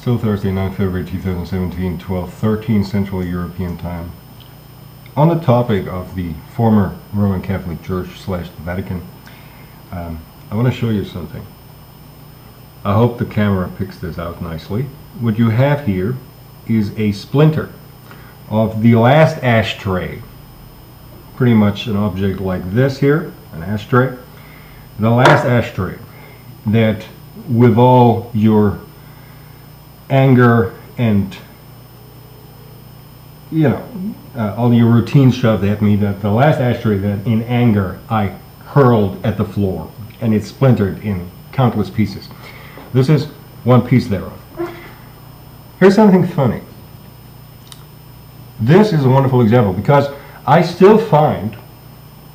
Still Thursday, 9 February 2017, 12:13 Central European Time. On the topic of the former Roman Catholic Church / the Vatican, I want to show you something. I hope the camera picks this out nicely. What you have here is a splinter of the last ashtray. Pretty much an object like this here, an ashtray. The last ashtray that, with all your anger and all your routine shoved at me, that the last ashtray that in anger I hurled at the floor, and it splintered in countless pieces. This is one piece thereof. Here's something funny. This is a wonderful example because I still find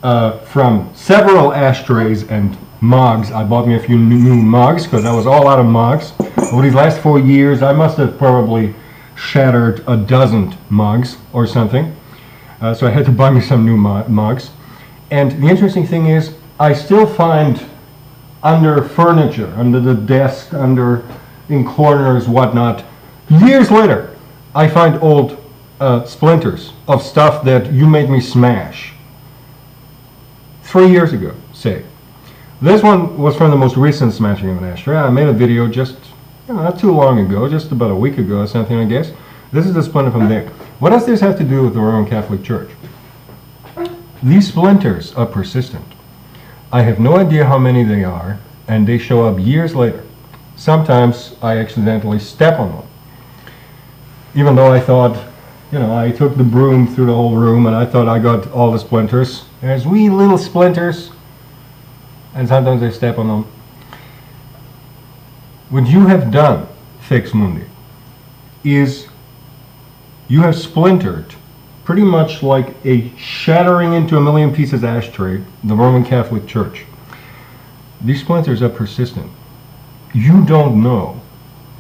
from several ashtrays and mugs. I bought me a few new mugs because I was all out of mugs. Over these last 4 years, I must have probably shattered a dozen mugs or something. So I had to buy me some new mugs. And the interesting thing is, I still find under furniture, under the desk, in corners, whatnot, years later, I find old splinters of stuff that you made me smash 3 years ago, say. This one was from the most recent smashing of an ashtray. I made a video just not too long ago, just about a week ago or something, I guess. This is the splinter from there. What does this have to do with the Roman Catholic Church? These splinters are persistent. I have no idea how many they are, and they show up years later. Sometimes I accidentally step on them. Even though I thought, I took the broom through the whole room and I thought I got all the splinters. There's wee little splinters, and sometimes I step on them. What you have done, Faex Mundi, is you have splintered, pretty much like a shattering into a million pieces ashtray, the Roman Catholic Church. These splinters are persistent. You don't know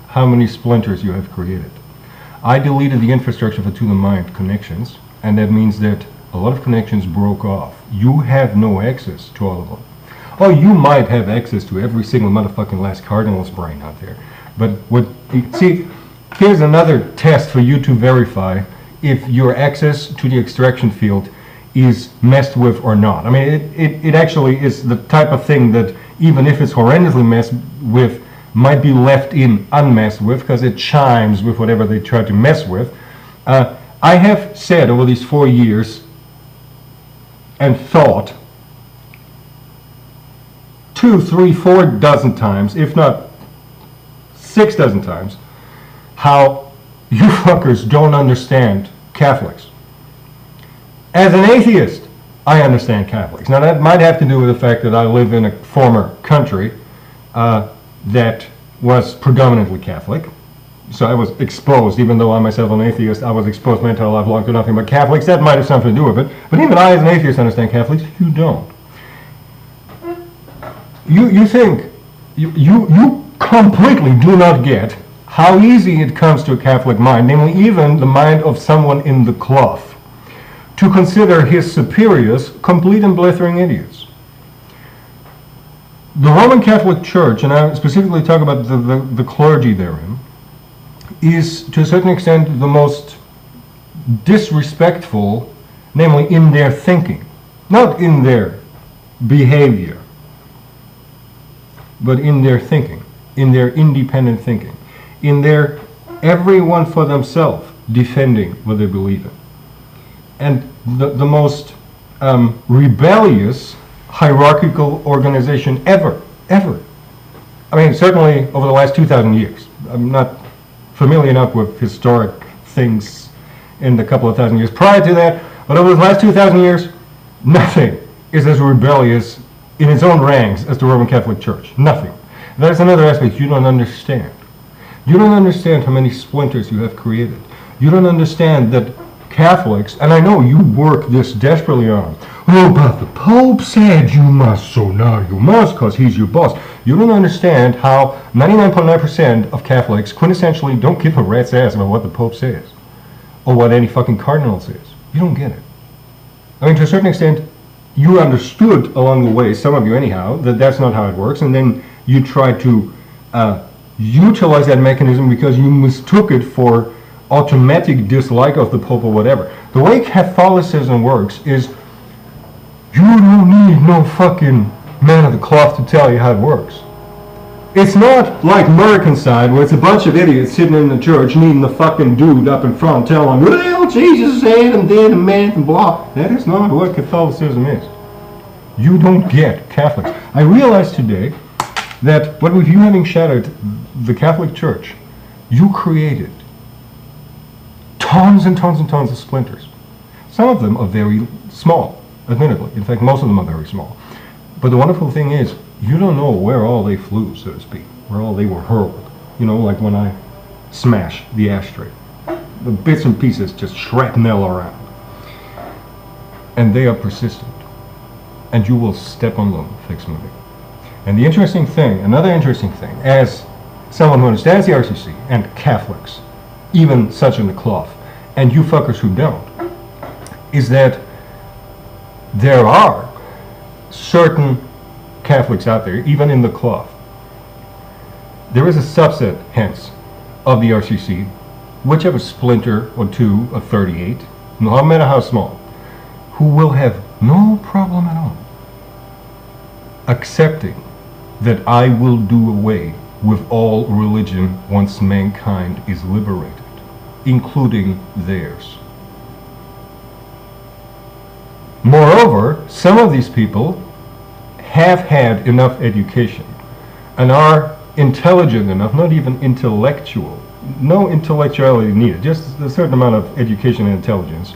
how many splinters you have created. I deleted the infrastructure for to-the-mind connections, and that means that a lot of connections broke off. You have no access to all of them. Oh, you might have access to every single motherfucking last cardinal's brain out there. But here's another test for you to verify if your access to the extraction field is messed with or not. I mean, it actually is the type of thing that, even if it's horrendously messed with, might be left in unmessed with because it chimes with whatever they try to mess with. I have said over these 4 years and thought 2, 3, 4 dozen times, if not 6 dozen times, how you fuckers don't understand Catholics. As an atheist, I understand Catholics. Now that might have to do with the fact that I live in a former country that was predominantly Catholic. So I was exposed, even though I'm myself an atheist, I was exposed my entire life long to nothing but Catholics. That might have something to do with it. But even I, as an atheist, understand Catholics. You don't. You think, you completely do not get how easy it comes to a Catholic mind, namely even the mind of someone in the cloth, to consider his superiors complete and blithering idiots. The Roman Catholic Church, and I specifically talk about the clergy therein, is to a certain extent the most disrespectful, namely in their thinking, not in their behavior, but in their thinking, in their independent thinking, in their everyone for themselves defending what they believe in. And the most rebellious hierarchical organization ever. I mean, certainly over the last 2,000 years. I'm not familiar enough with historic things in the couple of thousand years prior to that, but over the last 2,000 years, nothing is as rebellious in its own ranks as the Roman Catholic Church. Nothing. That's another aspect you don't understand. You don't understand how many splinters you have created. You don't understand that Catholics, and I know you work this desperately on, oh, but the Pope said you must, so now you must, because he's your boss. You don't understand how 99.9% of Catholics quintessentially don't give a rat's ass about what the Pope says, or what any fucking cardinal says. You don't get it. I mean, to a certain extent, you understood along the way, some of you anyhow, that that's not how it works, and then you try to utilize that mechanism because you mistook it for automatic dislike of the Pope or whatever. The way Catholicism works is you don't need no fucking man of the cloth to tell you how it works. It's not like American side where it's a bunch of idiots sitting in the church needing the fucking dude up in front telling them, well, Jesus said and did and meant and blah. That is not what Catholicism is. You don't get Catholics. I realized today that what with you having shattered the Catholic Church, you created tons and tons and tons of splinters. Some of them are very small, admittedly. In fact, most of them are very small. But the wonderful thing is, you don't know where all they flew, so to speak, where all they were hurled. You know, like when I smash the ashtray. The bits and pieces just shrapnel around. And they are persistent. And you will step on them, Faex Mundi. And the interesting thing, another interesting thing, as someone who understands the RCC and Catholics, even such in the cloth, and you fuckers who don't, is that there are certain Catholics out there, even in the cloth. There is a subset, hence, of the RCC, whichever splinter or two of 38, no matter how small, who will have no problem at all accepting that I will do away with all religion once mankind is liberated, including theirs. Moreover, some of these people have had enough education and are intelligent enough, not even intellectual, no intellectuality needed, just a certain amount of education and intelligence,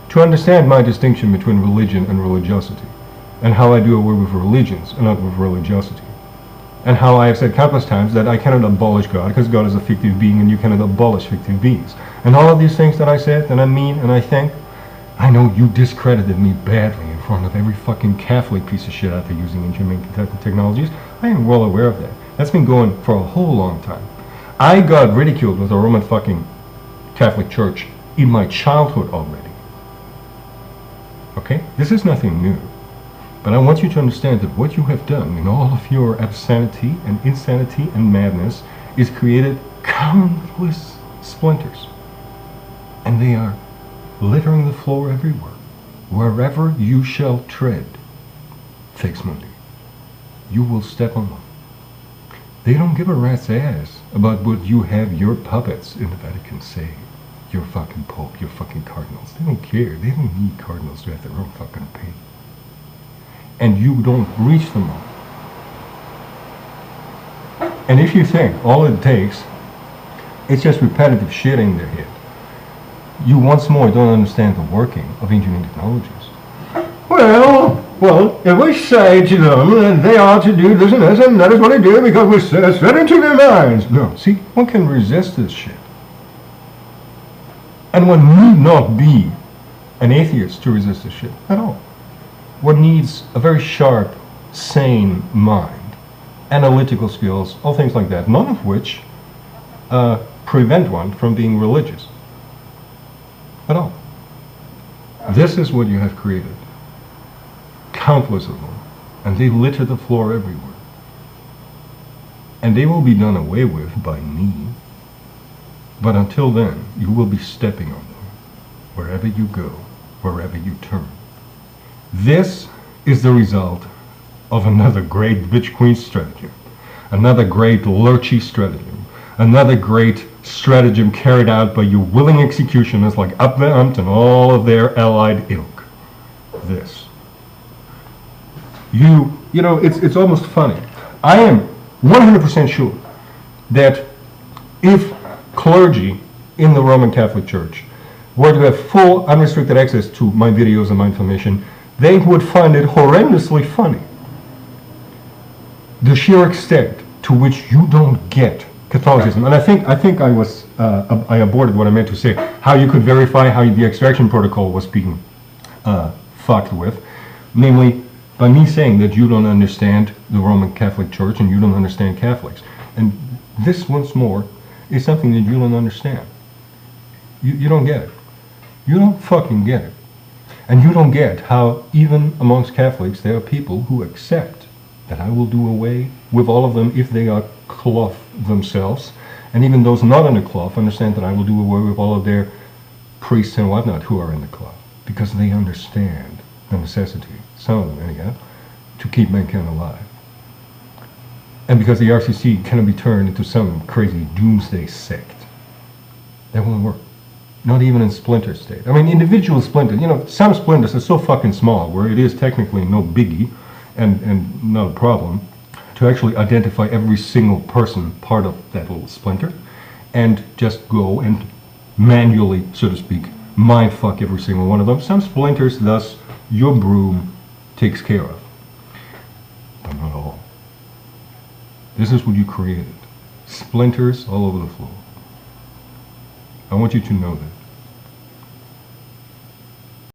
to understand my distinction between religion and religiosity, and how I do away with religions and not with religiosity, and how I have said countless times that I cannot abolish God because God is a fictive being and you cannot abolish fictive beings. And all of these things that I said and I mean and I think, I know you discredited me badly in front of every fucking Catholic piece of shit out there using inhumane technologies. I am well aware of that. That's been going for a whole long time. I got ridiculed with the Roman fucking Catholic Church in my childhood already. Okay? This is nothing new. But I want you to understand that what you have done in all of your obscenity and insanity and madness is created countless splinters. And they are littering the floor everywhere. Wherever you shall tread, Faex Mundi, you will step on them. They don't give a rat's ass about what you have your puppets in the Vatican say. Your fucking Pope, your fucking cardinals. They don't care. They don't need cardinals to have their own fucking opinion. And you don't reach them all. And if you think all it takes, it's just repetitive shit in their head, you once more don't understand the working of engineering technologies. Well, if we say to them that they ought to do this and that is what they do because we set into their minds. No, see, one can resist this shit. And one need not be an atheist to resist this shit at all. One needs a very sharp, sane mind, analytical skills, all things like that, none of which prevent one from being religious at all. This is what you have created. Countless of them. And they litter the floor everywhere. And they will be done away with by me. But until then, you will be stepping on them. Wherever you go, wherever you turn. This is the result of another great bitch queen stratagem. Another great lurchy stratagem. Another great stratagem carried out by your willing executioners like Abwehr and all of their allied ilk. This. You know, it's almost funny. I am 100% sure that if clergy in the Roman Catholic Church were to have full unrestricted access to my videos and my information, they would find it horrendously funny. The sheer extent to which you don't get Catholicism. And I think I aborted what I meant to say. How you could verify how the extraction protocol was being fucked with. Namely, by me saying that you don't understand the Roman Catholic Church and you don't understand Catholics. And this, once more, is something that you don't understand. You don't get it. You don't fucking get it. And you don't get how even amongst Catholics there are people who accept that I will do away with all of them if they are cloth themselves, and even those not in the club understand that I will do away with all of their priests and whatnot who are in the club, because they understand the necessity, some of them anyhow, to keep mankind alive. And because the RCC cannot be turned into some crazy doomsday sect. That won't work. Not even in splinter state. I mean, individual splinters, you know, some splinters are so fucking small where it is technically no biggie and not a problem to actually identify every single person part of that little splinter and just go and manually, so to speak, mindfuck every single one of them. Some splinters, thus, your broom takes care of. But not all. This is what you created. Splinters all over the floor. I want you to know that.